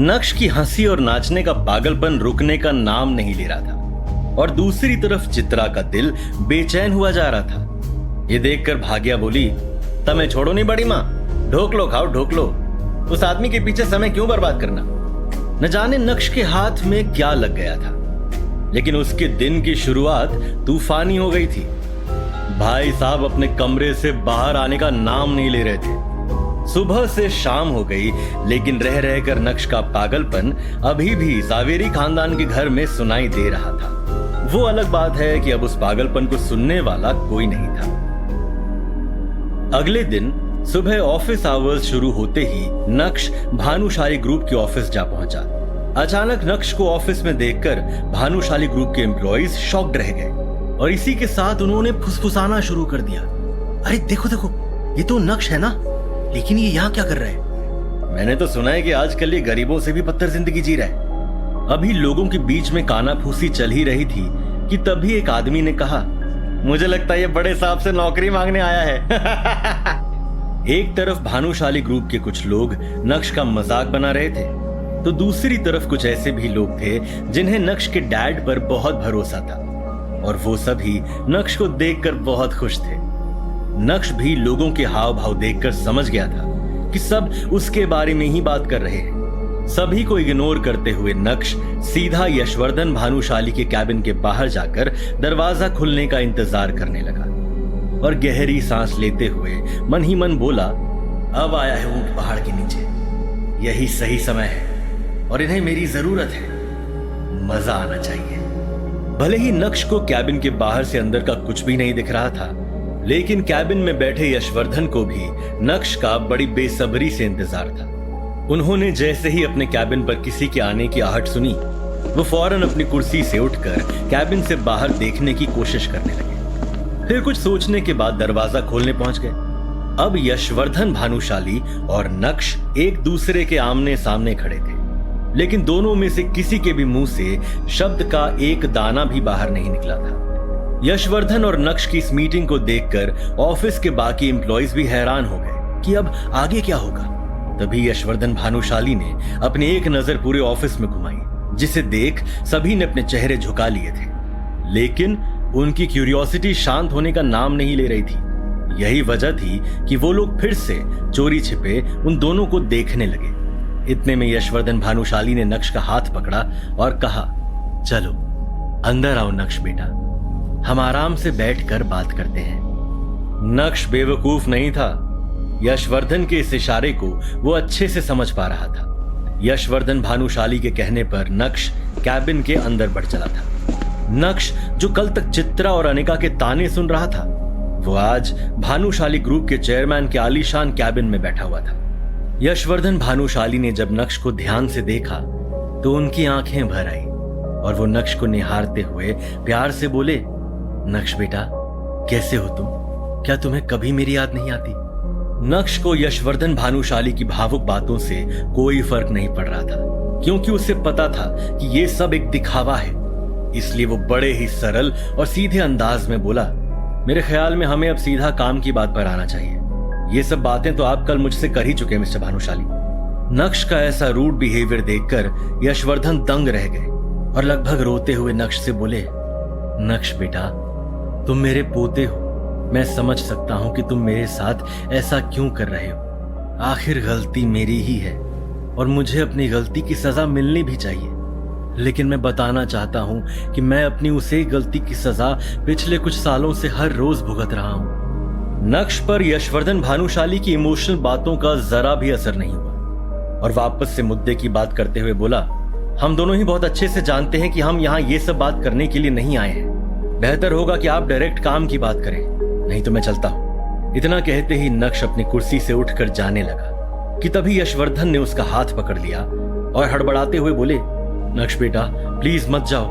नक्श की हंसी और नाचने का पागलपन रुकने का नाम नहीं ले रहा था और दूसरी तरफ चित्रा का दिल बेचैन हुआ जा रहा था। ये देखकर भाग्या बोली, तमें छोड़ो नहीं बड़ी माँ, ढोक लो खाओ ढोक लो, उस आदमी के पीछे समय क्यों बर्बाद करना। न जाने नक्श के हाथ में क्या लग गया था, लेकिन उसके दिन की शुरुआत तूफानी हो गई थी। भाई साहब अपने कमरे से बाहर आने का नाम नहीं ले रहे थे। सुबह से शाम हो गई, लेकिन रह रहकर नक्श का पागलपन अभी भी सावेरी खानदान के घर में सुनाई दे रहा था। वो अलग बात है कि अब उस पागलपन को सुनने वाला कोई नहीं था। अगले दिन सुबह ऑफिस आवर्स शुरू होते ही नक्श भानुशाली ग्रुप के ऑफिस जा पहुंचा। अचानक नक्श को ऑफिस में देखकर भानुशाली ग्रुप के एम्प्लॉइज शॉक्ड रह गए और इसी के साथ उन्होंने फुसफुसाना शुरू कर दिया। अरे देखो देखो, ये तो नक्श है ना, लेकिन ये यहाँ क्या कर रहा है? मैंने तो सुना है कि आजकल ये गरीबों से भी बदतर जिंदगी जी रहा है। अभी लोगों के बीच में कानाफूसी चल ही रही थी कि तभी एक आदमी ने कहा, मुझे लगता है ये बड़े साहब से नौकरी मांगने आया है। एक तरफ भानुशाली ग्रुप के कुछ लोग नक्श का मजाक बना रहे थे, तो दूसरी तरफ कुछ ऐसे भी लोग थे जिन्हें नक्श के डैड पर बहुत भरोसा था और वो सभी नक्श को देखकर बहुत खुश थे। नक्श भी लोगों के हाव भाव देखकर समझ गया था कि सब उसके बारे में ही बात कर रहे हैं। सभी को इग्नोर करते हुए नक्श सीधा यशवर्धन भानुशाली के कैबिन के बाहर जाकर दरवाजा खुलने का इंतजार करने लगा और गहरी सांस लेते हुए मन ही मन बोला, अब आया है ऊंट पहाड़ के नीचे, यही सही समय है और इन्हें मेरी जरूरत है, मजा आना चाहिए। भले ही नक्श को कैबिन के बाहर से अंदर का कुछ भी नहीं दिख रहा था, लेकिन कैबिन में बैठे यशवर्धन को भी नक्श का बड़ी बेसब्री से इंतजार था। उन्होंने जैसे ही अपने कैबिन पर किसी के आने की आहट सुनी, वो फौरन अपनी कुर्सी से उठकर कैबिन से बाहर देखने की कोशिश करने लगे। फिर कुछ सोचने के बाद दरवाजा खोलने पहुंच गए। अब यशवर्धन भानुशाली और नक्श एक दूसरे के आमने सामने खड़े थे, लेकिन दोनों में से किसी के भी मुंह से शब्द का एक दाना भी बाहर नहीं निकला था। यशवर्धन और नक्श की इस मीटिंग को देखकर ऑफिस के बाकी एम्प्लॉइज भी हैरान हो गए कि अब आगे क्या होगा। तभी यशवर्धन भानुशाली ने अपनी एक नजर पूरे ऑफिस में घुमाई, जिसे देख सभी ने अपने चेहरे झुका लिए थे, लेकिन उनकी क्यूरियोसिटी शांत होने का नाम नहीं ले रही थी। यही वजह थी कि वो लोग फिर से चोरी छिपे उन दोनों को देखने लगे। इतने में यशवर्धन भानुशाली ने नक्श का हाथ पकड़ा और कहा, चलो अंदर आओ नक्श बेटा, हम आराम से बैठकर बात करते हैं। नक्श बेवकूफ नहीं था। यशवर्धन के इस इशारे को वो अच्छे से समझ पा रहा था। यशवर्धन भानुशाली के कहने पर नक्श कैबिन के अंदर बढ़ चला था। नक्श जो कल तक चित्रा और अनिका के ताने सुन रहा था, वो आज भानुशाली ग्रुप के चेयरमैन के आलीशान कैबिन में बैठा हुआ था। यशवर्धन भानुशाली ने जब नक्श को ध्यान से देखा तो उनकी आंखें भर आई और वो नक्श को निहारते हुए प्यार से बोले, नक्श बेटा कैसे हो तुम? क्या तुम्हें कभी मेरी याद नहीं आती? नक्श को यशवर्धन भानुशाली की भावुक बातों से कोई फर्क नहीं पड़ रहा था, क्योंकि उसे पता था कि ये सब एक दिखावा है। इसलिए वो बड़े ही सरल और सीधे अंदाज में बोला, मेरे ख्याल में हमें अब सीधा काम की बात पर आना चाहिए। ये सब बातें तो आप कल मुझसे कर ही चुके हैं मिस्टर भानुशाली। नक्श का ऐसा रूड बिहेवियर देखकर यशवर्धन दंग रह गए और लगभग रोते हुए नक्श से बोले, नक्श बेटा तुम मेरे पोते हो, मैं समझ सकता हूं कि तुम मेरे साथ ऐसा क्यों कर रहे हो। आखिर गलती मेरी ही है और मुझे अपनी गलती की सजा मिलनी भी चाहिए, लेकिन मैं बताना चाहता हूं कि मैं अपनी उसे गलती की सजा पिछले कुछ सालों से हर रोज भुगत रहा हूं। नक्श पर यशवर्धन भानुशाली की इमोशनल बातों का जरा भी असर नहीं हुआ और वापस से मुद्दे की बात करते हुए बोला, हम दोनों ही बहुत अच्छे से जानते हैं कि हम यहाँ ये सब बात करने के लिए नहीं आए हैं। बेहतर होगा कि आप डायरेक्ट काम की बात करें, नहीं तो मैं चलता हूं। इतना कहते ही नक्श अपनी कुर्सी से उठकर जाने लगा कि तभी यशवर्धन ने उसका हाथ पकड़ लिया और हड़बड़ाते हुए बोले, नक्श बेटा प्लीज मत जाओ,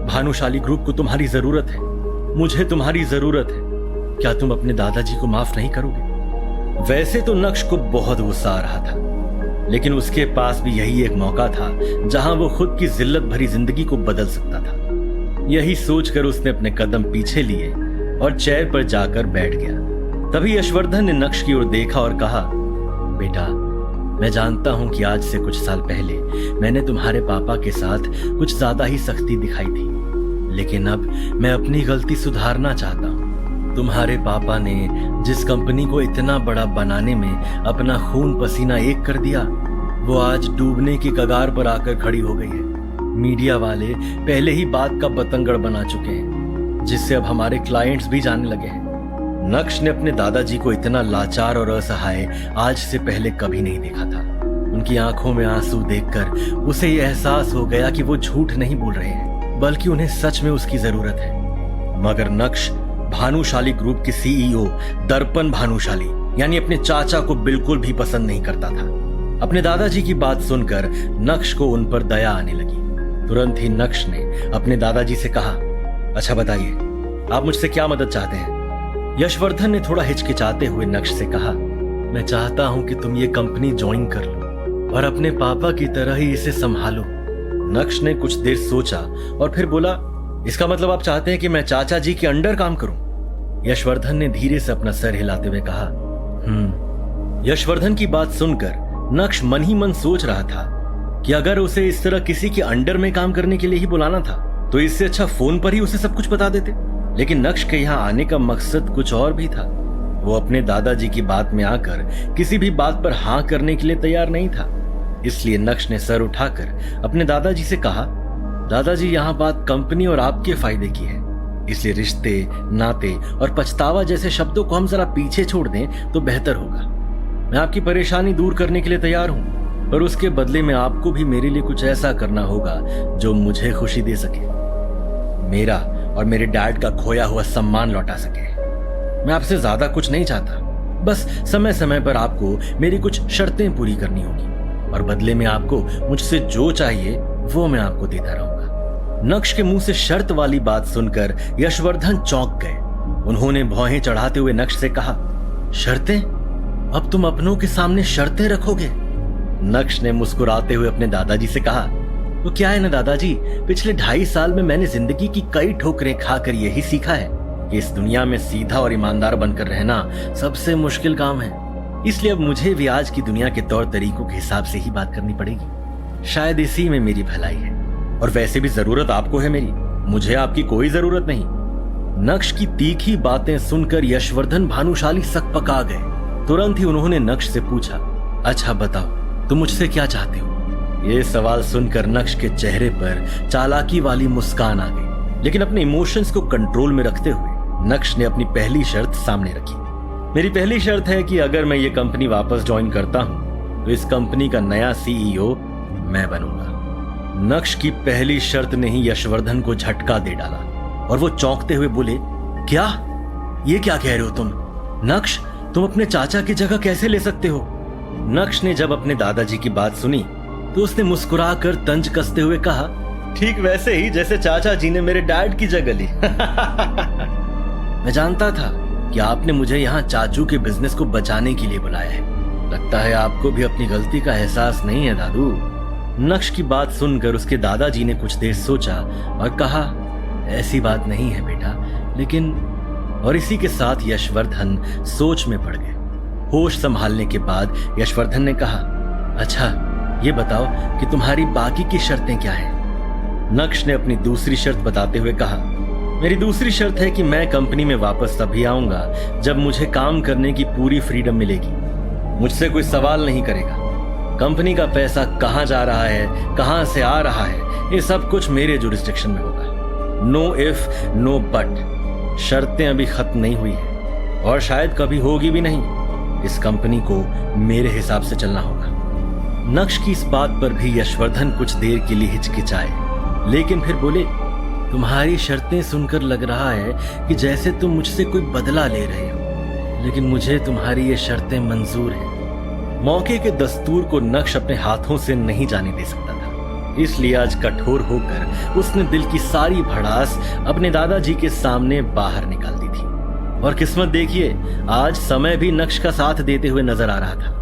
भानुशाली ग्रुप को तुम्हारी जरूरत है, मुझे तुम्हारी जरूरत है। क्या तुम अपने दादाजी को माफ नहीं करोगे? वैसे तो नक्श को बहुत गुस्सा आ रहा था, लेकिन उसके पास भी यही एक मौका था जहां वो खुद की जिल्लत भरी जिंदगी को बदल सकता था। यही सोचकर उसने अपने कदम पीछे लिए और चेयर पर जाकर बैठ गया। तभी यशवर्धन ने नक्श की ओर देखा और कहा, बेटा मैं जानता हूं कि आज से कुछ साल पहले मैंने तुम्हारे पापा के साथ कुछ ज्यादा ही सख्ती दिखाई थी, लेकिन अब मैं अपनी गलती सुधारना चाहता हूं। तुम्हारे पापा ने जिस कंपनी को इतना बड़ा बनाने में अपना खून पसीना एक कर दिया, वो आज डूबने की कगार पर आकर खड़ी हो गई है। मीडिया वाले पहले ही बात का बतंगड़ बना चुके हैं, जिससे अब हमारे क्लाइंट्स भी जानने लगे हैं। नक्श ने अपने दादाजी को इतना लाचार और असहाय आज से पहले कभी नहीं देखा था। उनकी आंखों में आंसू देखकर उसे यह एहसास हो गया कि वो झूठ नहीं बोल रहे हैं, बल्कि उन्हें सच में उसकी जरूरत है। मगर नक्श भानुशाली ग्रुप के सीईओ दर्पण भानुशाली यानी अपने चाचा को बिल्कुल भी पसंद नहीं करता था। अपने दादाजी की बात सुनकर नक्श को उन पर दया आने लगी। तुरंत ही नक्श ने अपने दादाजी से कहा, अच्छा बताइए, आप मुझसे क्या मदद चाहते हैं? यशवर्धन ने थोड़ा हिचकिचाते हुए नक्श से कहा, मैं चाहता हूं कि तुम ये कंपनी ज्वाइन कर लो और अपने पापा की तरह ही इसे संभालो। नक्श ने कुछ देर सोचा और फिर बोला, इसका मतलब आप चाहते हैं कि मैं चाचा जी के अंडर काम करूं? यशवर्धन ने धीरे से अपना सर हिलाते हुए कहा, यशवर्धन की बात सुनकर नक्श मन ही मन सोच रहा था कि अगर उसे इस तरह किसी के अंडर में काम करने के लिए ही बुलाना था तो इससे अच्छा फोन पर ही उसे सब कुछ बता देते। लेकिन नक्श के यहाँ आने का मकसद कुछ और भी था। वो अपने दादाजी की बात में आकर किसी भी बात पर हाँ करने के लिए तैयार नहीं था। इसलिए नक्श ने सर उठाकर अपने दादाजी से कहा, दादाजी यहाँ बात कंपनी और आपके फायदे की है, इसलिए रिश्ते, नाते और पछतावा जैसे शब्दों को हम जरा पीछे छोड़ दें तो बेहतर होगा। मैं आपकी परेशानी दूर करने के लिए तैयार हूं, पर उसके बदले में आपको भी मेरे लिए कुछ ऐसा करना होगा जो मुझे खुशी दे सके, मेरा और मेरे डैड का खोया हुआ सम्मान लौटा सके। मैं आपसे ज्यादा कुछ नहीं चाहता, बस समय समय पर आपको मेरी कुछ शर्तें पूरी करनी होगी और बदले में आपको मुझसे जो चाहिए वो मैं आपको देता रहूंगा। नक्श के मुंह से शर्त वाली बात सुनकर यशवर्धन चौंक गए। उन्होंने भौहें चढ़ाते हुए नक्श से कहा, शर्तें? अब तुम अपनों के सामने शर्तें रखोगे? नक्श ने मुस्कुराते हुए अपने दादाजी से कहा, तो क्या है ना दादाजी, पिछले 2.5 साल में मैंने जिंदगी की कई ठोकरें खाकर यही सीखा है कि इस दुनिया में सीधा और ईमानदार बनकर रहना सबसे मुश्किल काम है। इसलिए अब मुझे भी आज की दुनिया के तौर तरीकों के हिसाब से ही बात करनी पड़ेगी। शायद इसी में मेरी भलाई है, और वैसे भी जरूरत आपको है मेरी, मुझे आपकी कोई जरूरत नहीं। नक्श की तीखी बातें सुनकर यशवर्धन भानुशाली सकपका गए। तुरंत ही उन्होंने नक्श से पूछा, अच्छा बताओ, तुम मुझसे क्या चाहते हो? ये सवाल सुनकर नक्श के चेहरे पर चालाकी वाली मुस्कान आ गई, लेकिन अपने इमोशंस को कंट्रोल में रखते हुए नक्श ने अपनी पहली शर्त सामने रखी। मेरी पहली शर्त है कि अगर मैं ये कंपनी वापस ज्वाइन करता हूं तो इस कंपनी का नया सीईओ मैं बनूंगा। नक्श की पहली शर्त ने ही यशवर्धन को झटका दे डाला और वो चौंकते हुए बोले, क्या? ये क्या कह रहे हो तुम? नक्श, तुम अपने चाचा की जगह कैसे ले सकते हो? नक्श ने जब अपने दादाजी की बात सुनी तो उसने मुस्कुराकर तंज कसते हुए कहा, ठीक वैसे ही जैसे चाचा जी ने मेरे डैड की जगह ली। मैं जानता था कि आपने मुझे यहाँ चाचू के बिजनेस को बचाने के लिए बुलाया है। लगता है आपको भी अपनी गलती का एहसास नहीं है दादू। नक्श की बात सुनकर उसके दादाजी ने कुछ देर सोचा और कहा, ऐसी बात नहीं है बेटा, लेकिन। और इसी के साथ यशवर्धन सोच में पड़ गए। होश संभालने के बाद यशवर्धन ने कहा, अच्छा ये बताओ कि तुम्हारी बाकी की शर्तें क्या हैं? नक्श ने अपनी दूसरी शर्त बताते हुए कहा, मेरी दूसरी शर्त है कि मैं कंपनी में वापस तभी आऊंगा जब मुझे काम करने की पूरी फ्रीडम मिलेगी। मुझसे कोई सवाल नहीं करेगा। कंपनी का पैसा कहां जा रहा है, कहां से आ रहा है, ये सब कुछ मेरे जुरिस्डिक्शन में होगा। No if no but. शर्तें अभी खत्म नहीं हुई है और शायद कभी होगी भी नहीं। इस कंपनी को मेरे हिसाब से चलना होगा। नक्श की इस बात पर भी यशवर्धन कुछ देर के लिए हिचकिचाए, लेकिन फिर बोले, तुम्हारी शर्तें सुनकर लग रहा है कि जैसे तुम मुझसे कोई बदला ले रहे हो, लेकिन मुझे तुम्हारी ये शर्तें मंजूर हैं। मौके के दस्तूर को नक्श अपने हाथों से नहीं जाने दे सकता था, इसलिए आज कठोर होकर उसने दिल की सारी भड़ास अपने दादाजी के सामने बाहर निकाल दी थी। और किस्मत देखिए, आज समय भी नक्श का साथ देते हुए नजर आ रहा था।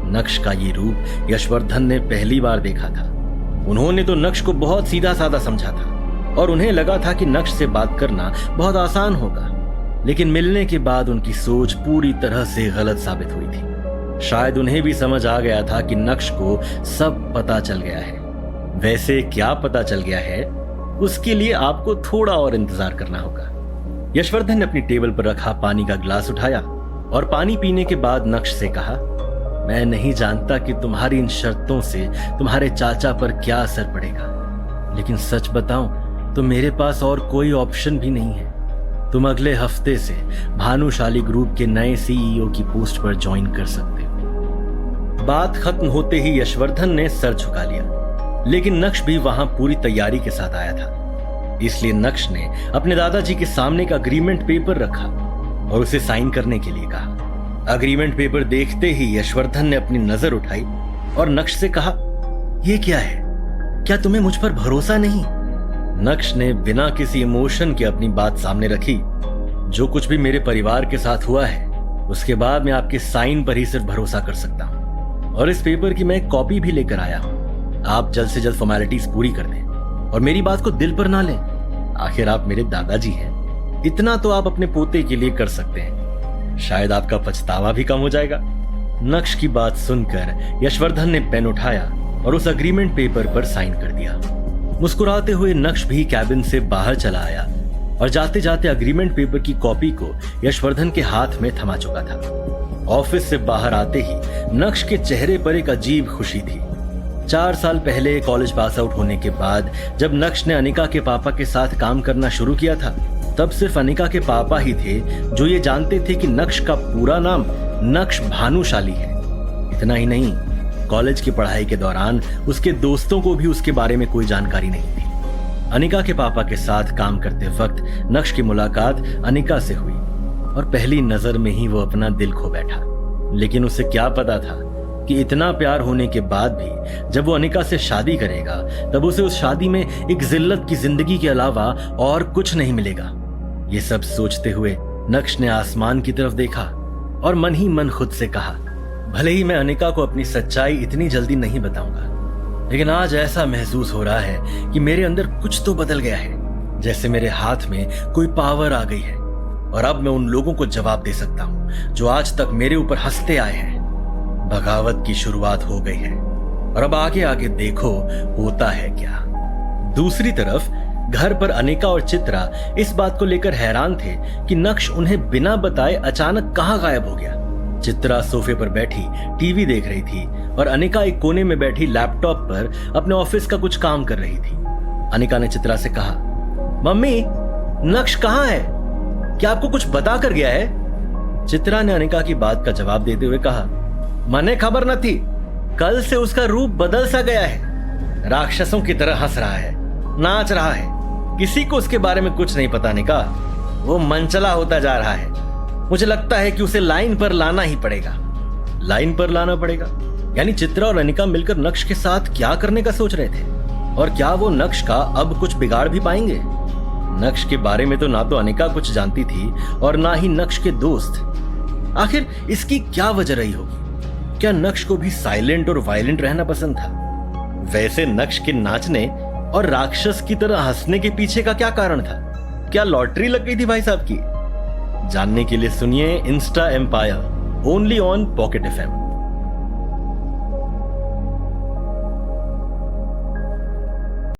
नक्श का ये रूप यशवर्धन ने पहली बार देखा था। उन्होंने तो नक्श को बहुत सीधा साधा समझा था और उन्हें लगा था कि नक्श से बात करना बहुत आसान होगा, लेकिन मिलने के बाद उनकी सोच पूरी तरह से गलत साबित हुई थी। शायद उन्हें भी समझ आ गया था कि नक्श को सब पता चल गया है। वैसे क्या पता चल गया है, उसके लिए आपको थोड़ा और इंतजार करना होगा। यशवर्धन ने अपनी टेबल पर रखा पानी का गिलास उठाया और पानी पीने के बाद नक्श से कहा, मैं नहीं जानता कि तुम्हारी इन शर्तों से तुम्हारे चाचा पर क्या असर पड़ेगा, लेकिन सच बताऊं तो मेरे पास और कोई ऑप्शन भी नहीं है। तुम अगले हफ्ते से भानुशाली ग्रुप के नए सीईओ की पोस्ट पर ज्वाइन कर सकते हो। बात खत्म होते ही यशवर्धन ने सर झुका लिया, लेकिन नक्श भी वहां पूरी तैयारी के साथ आया था। इसलिए नक्श ने अपने दादाजी के सामने एक अग्रीमेंट पेपर रखा और उसे साइन करने के लिए कहा। अग्रीमेंट पेपर देखते ही यशवर्धन ने अपनी नजर उठाई और नक्श से कहा, यह क्या है? क्या तुम्हें मुझ पर भरोसा नहीं? नक्श ने बिना किसी इमोशन के अपनी बात सामने रखी। जो कुछ भी मेरे परिवार के साथ हुआ है, उसके बाद मैं आपके साइन पर ही सिर्फ भरोसा कर सकता हूं, और इस पेपर की मैं एक कॉपी भी लेकर आया हूं। आप जल्द से जल्द फॉर्मेलिटीज पूरी कर दें और मेरी बात को दिल पर ना लें। आखिर आप मेरे दादाजी हैं, इतना तो आप अपने पोते के लिए कर सकते हैं। शायद आपका पछतावा भी कम हो जाएगा। नक्श की बात सुनकर यशवर्धन ने पेन उठाया और उस अग्रीमेंट पेपर पर साइन कर दिया। मुस्कुराते हुए नक्श भी कैबिन से बाहर चला आया और जाते जाते अग्रीमेंट पेपर की कॉपी को यशवर्धन के हाथ में थमा चुका था। ऑफिस से बाहर आते ही नक्श के चेहरे पर एक अजीब खुशी थी। 4 साल पहले कॉलेज पास आउट होने के बाद जब नक्श ने अनिका के पापा के साथ काम करना शुरू किया था, तब सिर्फ अनिका के पापा ही थे जो ये जानते थे कि नक्श का पूरा नाम नक्श भानुशाली है। इतना ही नहीं, कॉलेज की पढ़ाई के दौरान उसके दोस्तों को भी उसके बारे में कोई जानकारी नहीं थी। अनिका के पापा के साथ काम करते वक्त नक्श की मुलाकात अनिका से हुई और पहली नजर में ही वो अपना दिल खो बैठा। लेकिन उसे क्या पता था कि इतना प्यार होने के बाद भी जब वो अनिका से शादी करेगा, तब उसे उस शादी में एक जिल्लत की जिंदगी के अलावा और कुछ नहीं मिलेगा। ये सब सोचते हुए नक्श ने आसमान की तरफ देखा और मन ही मन खुद से कहा, भले ही मैं अनिका को अपनी सच्चाई इतनी जल्दी नहीं बताऊंगा, लेकिन आज ऐसा महसूस हो रहा है कि मेरे अंदर कुछ तो बदल गया है, जैसे मेरे हाथ में कोई पावर आ गई है और अब मैं उन लोगों को जवाब दे सकता हूं जो आज तक मेरे ऊपर हंसते आए हैं। बगावत की शुरुआत हो गई है और अब आगे आगे देखो होता है क्या। दूसरी तरफ घर पर अनिका और चित्रा इस बात को लेकर हैरान थे कि नक्श उन्हें बिना बताए अचानक कहां गायब हो गया। चित्रा सोफे पर बैठी टीवी देख रही थी और अनिका एक कोने में बैठी लैपटॉप पर अपने ऑफिस का कुछ काम कर रही थी। अनिका ने चित्रा से कहा, मम्मी, नक्श कहां है? क्या आपको कुछ बता कर गया है? चित्रा ने अनिका की बात का जवाब देते हुए कहा, मने खबर न थी, कल से उसका रूप बदल सा गया है। राक्षसों की तरह हंस रहा है, नाच रहा है। किसी को उसके बारे में कुछ नहीं पता। अनिका, वो मनचला होता जा रहा है। मुझे लगता है कि उसे लाइन पर लाना ही पड़ेगा। लाइन पर लाना पड़ेगा? यानी चित्रा और अनिका मिलकर नक्श के साथ क्या करने का सोच रहे थे? और क्या वो नक्श का अब कुछ बिगाड़ भी पाएंगे? नक्श के बारे में तो ना तो अनिका कुछ जानती थी और ना ही नक्श के दोस्त। आखिर इसकी क्या वजह रही होगी? क्या नक्श को भी साइलेंट और वायलेंट रहना पसंद था? वैसे नक्श के नाचने और राक्षस की तरह हंसने के पीछे का क्या कारण था? क्या लॉटरी लग गई थी भाई साहब की? जानने के लिए सुनिए Insta Empire, only on Pocket FM।